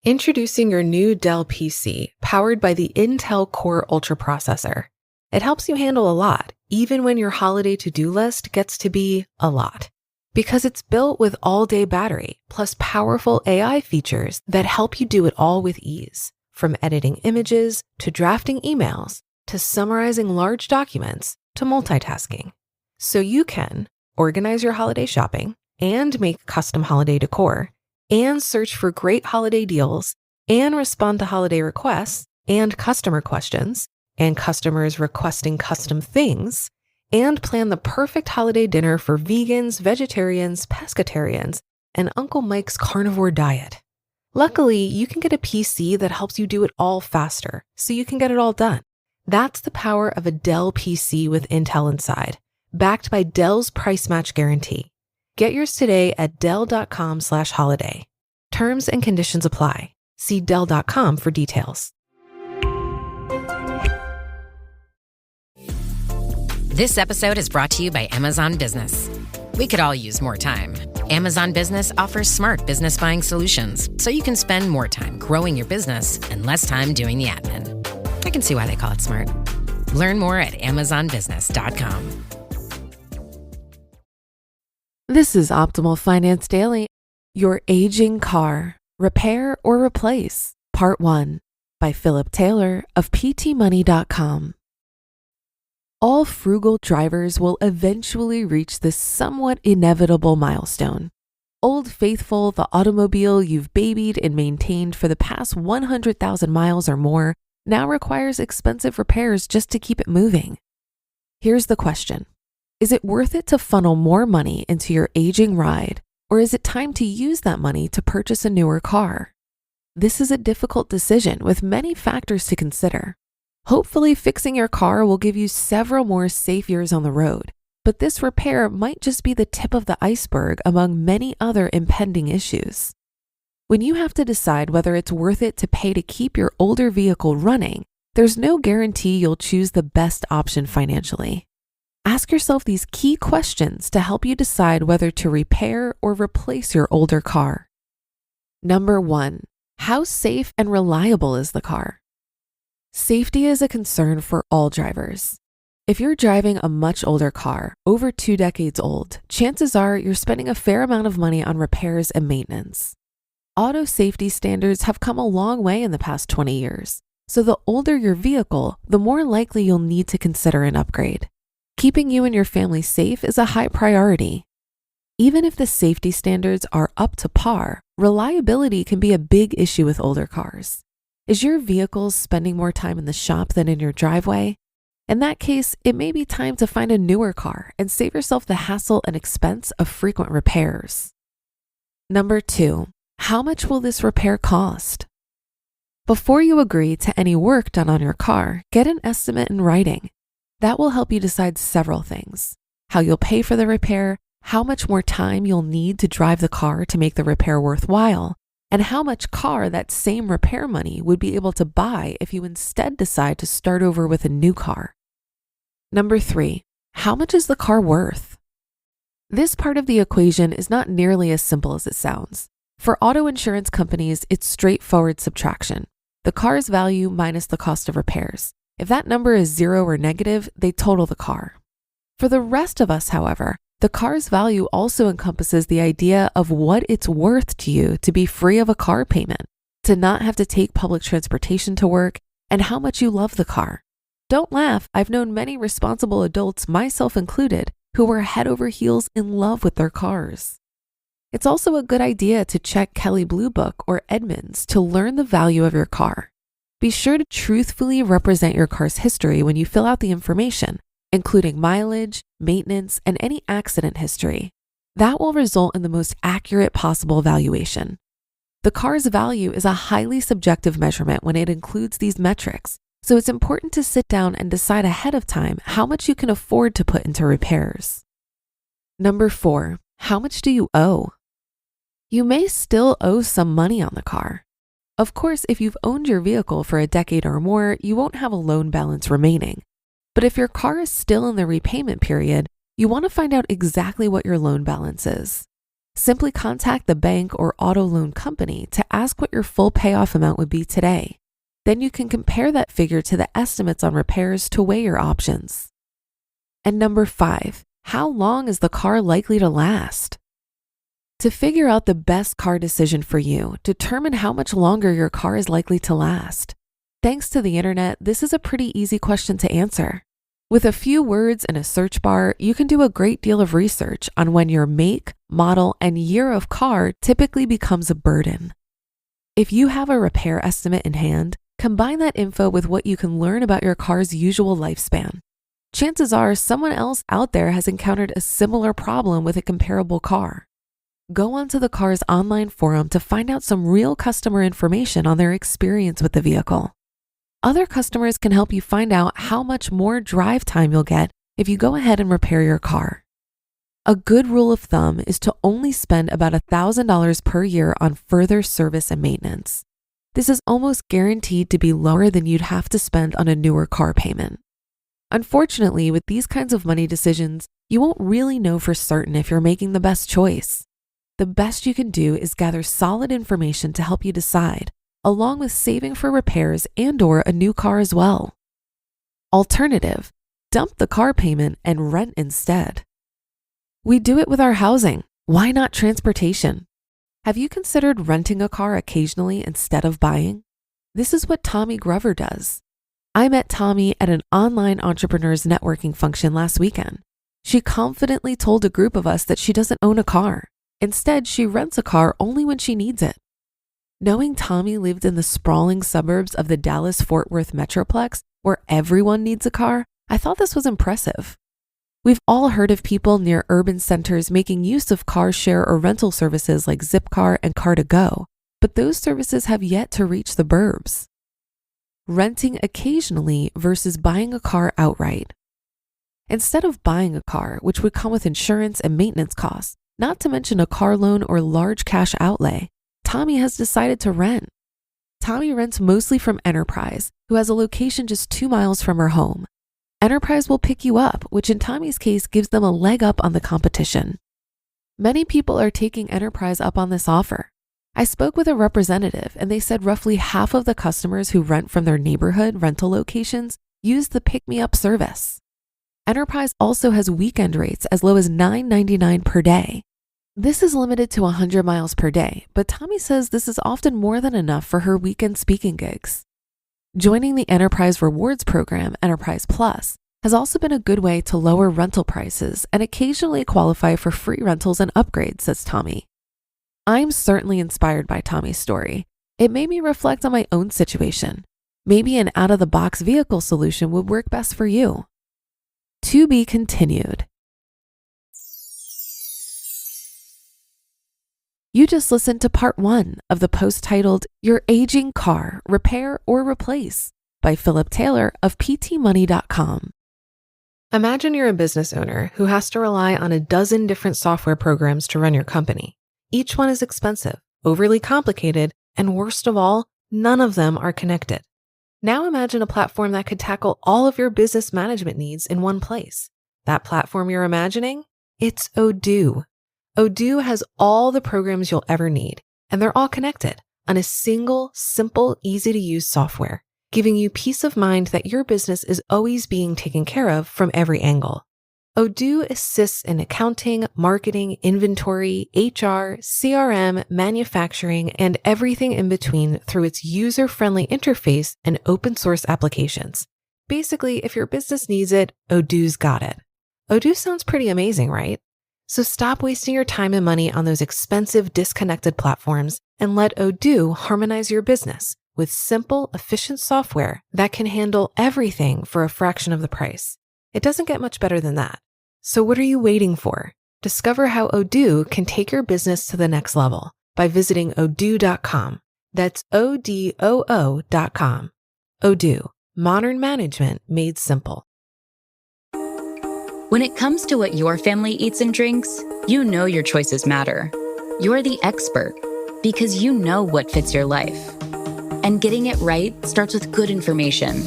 Introducing your new Dell PC, powered by the Intel Core Ultra processor. It helps you handle a lot, even when your holiday to-do list gets to be a lot. Because it's built with all-day battery, plus powerful AI features that help you do it all with ease. From editing images, to drafting emails, to summarizing large documents, to multitasking. So you can organize your holiday shopping, and make custom holiday decor, and search for great holiday deals, and respond to holiday requests, and customer questions, and customers requesting custom things, and plan the perfect holiday dinner for vegans, vegetarians, pescatarians, and Uncle Mike's carnivore diet. Luckily, you can get a PC that helps you do it all faster, so you can get it all done. That's the power of a Dell PC with Intel inside, backed by Dell's price match guarantee. Get yours today at Dell.com/holiday. Terms and conditions apply. See Dell.com for details. This episode is brought to you by Amazon Business. We could all use more time. Amazon Business offers smart business buying solutions, so you can spend more time growing your business and less time doing the admin. I can see why they call it smart. Learn more at amazonbusiness.com. This is Optimal Finance Daily. Your Aging Car, Repair or Replace, Part 1, by Philip Taylor of ptmoney.com. All frugal drivers will eventually reach this somewhat inevitable milestone. Old Faithful, the automobile you've babied and maintained for the past 100,000 miles or more, now requires expensive repairs just to keep it moving. Here's the question. Is it worth it to funnel more money into your aging ride, or is it time to use that money to purchase a newer car? This is a difficult decision with many factors to consider. Hopefully, fixing your car will give you several more safe years on the road, but this repair might just be the tip of the iceberg among many other impending issues. When you have to decide whether it's worth it to pay to keep your older vehicle running, there's no guarantee you'll choose the best option financially. Ask yourself these key questions to help you decide whether to repair or replace your older car. Number 1, how safe and reliable is the car? Safety is a concern for all drivers. If you're driving a much older car, over 2 decades old, chances are you're spending a fair amount of money on repairs and maintenance. Auto safety standards have come a long way in the past 20 years, so the older your vehicle, the more likely you'll need to consider an upgrade. Keeping you and your family safe is a high priority. Even if the safety standards are up to par, reliability can be a big issue with older cars. Is your vehicle spending more time in the shop than in your driveway? In that case, it may be time to find a newer car and save yourself the hassle and expense of frequent repairs. Number 2, how much will this repair cost? Before you agree to any work done on your car, get an estimate in writing. That will help you decide several things: how you'll pay for the repair, how much more time you'll need to drive the car to make the repair worthwhile, and how much car that same repair money would be able to buy if you instead decide to start over with a new car. Number 3, how much is the car worth? This part of the equation is not nearly as simple as it sounds. For auto insurance companies, it's straightforward subtraction. The car's value minus the cost of repairs. If that number is 0 or negative, they total the car. For the rest of us, however, the car's value also encompasses the idea of what it's worth to you to be free of a car payment, to not have to take public transportation to work, and how much you love the car. Don't laugh, I've known many responsible adults, myself included, who were head over heels in love with their cars. It's also a good idea to check Kelley Blue Book or Edmunds to learn the value of your car. Be sure to truthfully represent your car's history when you fill out the information, including mileage, maintenance, and any accident history. That will result in the most accurate possible valuation. The car's value is a highly subjective measurement when it includes these metrics, so it's important to sit down and decide ahead of time how much you can afford to put into repairs. Number 4, how much do you owe? You may still owe some money on the car. Of course, if you've owned your vehicle for a decade or more, you won't have a loan balance remaining. But if your car is still in the repayment period, you want to find out exactly what your loan balance is. Simply contact the bank or auto loan company to ask what your full payoff amount would be today. Then you can compare that figure to the estimates on repairs to weigh your options. And number 5, how long is the car likely to last? To figure out the best car decision for you, determine how much longer your car is likely to last. Thanks to the internet, this is a pretty easy question to answer. With a few words in a search bar, you can do a great deal of research on when your make, model, and year of car typically becomes a burden. If you have a repair estimate in hand, combine that info with what you can learn about your car's usual lifespan. Chances are someone else out there has encountered a similar problem with a comparable car. Go onto the car's online forum to find out some real customer information on their experience with the vehicle. Other customers can help you find out how much more drive time you'll get if you go ahead and repair your car. A good rule of thumb is to only spend about $1,000 per year on further service and maintenance. This is almost guaranteed to be lower than you'd have to spend on a newer car payment. Unfortunately, with these kinds of money decisions, you won't really know for certain if you're making the best choice. The best you can do is gather solid information to help you decide, along with saving for repairs and/or a new car as well. Alternative, dump the car payment and rent instead. We do it with our housing. Why not transportation? Have you considered renting a car occasionally instead of buying? This is what Tommy Grover does. I met Tommy at an online entrepreneurs networking function last weekend. She confidently told a group of us that she doesn't own a car. Instead, she rents a car only when she needs it. Knowing Tommy lived in the sprawling suburbs of the Dallas-Fort Worth Metroplex, where everyone needs a car, I thought this was impressive. We've all heard of people near urban centers making use of car share or rental services like Zipcar and Car2Go, but those services have yet to reach the burbs. Renting occasionally versus buying a car outright. Instead of buying a car, which would come with insurance and maintenance costs, not to mention a car loan or large cash outlay, Tommy has decided to rent. Tommy rents mostly from Enterprise, who has a location just 2 miles from her home. Enterprise will pick you up, which in Tommy's case gives them a leg up on the competition. Many people are taking Enterprise up on this offer. I spoke with a representative and they said roughly half of the customers who rent from their neighborhood rental locations use the pick-me-up service. Enterprise also has weekend rates as low as $9.99 per day. This is limited to 100 miles per day, but Tommy says this is often more than enough for her weekend speaking gigs. Joining the Enterprise Rewards program, Enterprise Plus, has also been a good way to lower rental prices and occasionally qualify for free rentals and upgrades, says Tommy. I'm certainly inspired by Tommy's story. It made me reflect on my own situation. Maybe an out-of-the-box vehicle solution would work best for you. To be continued. You just listened to part 1 of the post titled Your Aging Car, Repair or Replace by Philip Taylor of PTmoney.com. Imagine you're a business owner who has to rely on a dozen different software programs to run your company. Each one is expensive, overly complicated, and worst of all, none of them are connected. Now imagine a platform that could tackle all of your business management needs in one place. That platform you're imagining? It's Odoo. Odoo has all the programs you'll ever need, and they're all connected on a single, simple, easy-to-use software, giving you peace of mind that your business is always being taken care of from every angle. Odoo assists in accounting, marketing, inventory, HR, CRM, manufacturing, and everything in between through its user-friendly interface and open-source applications. Basically, if your business needs it, Odoo's got it. Odoo sounds pretty amazing, right? So stop wasting your time and money on those expensive, disconnected platforms and let Odoo harmonize your business with simple, efficient software that can handle everything for a fraction of the price. It doesn't get much better than that. So what are you waiting for? Discover how Odoo can take your business to the next level by visiting odoo.com. That's ODOO.com. Odoo, modern management made simple. When it comes to what your family eats and drinks, you know your choices matter. You're the expert because you know what fits your life. And getting it right starts with good information.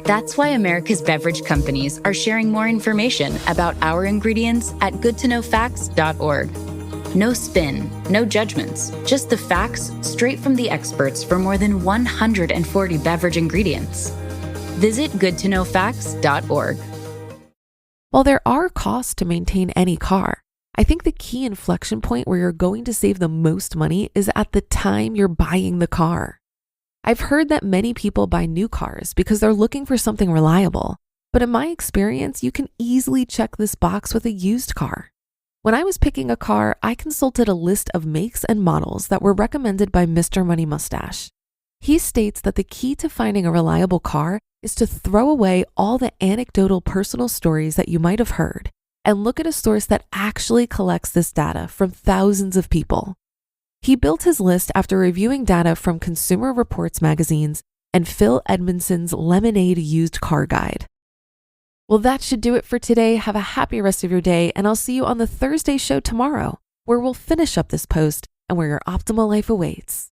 That's why America's beverage companies are sharing more information about our ingredients at goodtoknowfacts.org. No spin, no judgments, just the facts straight from the experts for more than 140 beverage ingredients. Visit goodtoknowfacts.org. While there are costs to maintain any car, I think the key inflection point where you're going to save the most money is at the time you're buying the car. I've heard that many people buy new cars because they're looking for something reliable, but in my experience, you can easily check this box with a used car. When I was picking a car, I consulted a list of makes and models that were recommended by Mr. Money Mustache. He states that the key to finding a reliable car is to throw away all the anecdotal personal stories that you might have heard and look at a source that actually collects this data from thousands of people. He built his list after reviewing data from Consumer Reports magazines and Phil Edmondson's Lemonade Used Car Guide. Well, that should do it for today. Have a happy rest of your day, and I'll see you on the Thursday show tomorrow, where we'll finish up this post and where your optimal life awaits.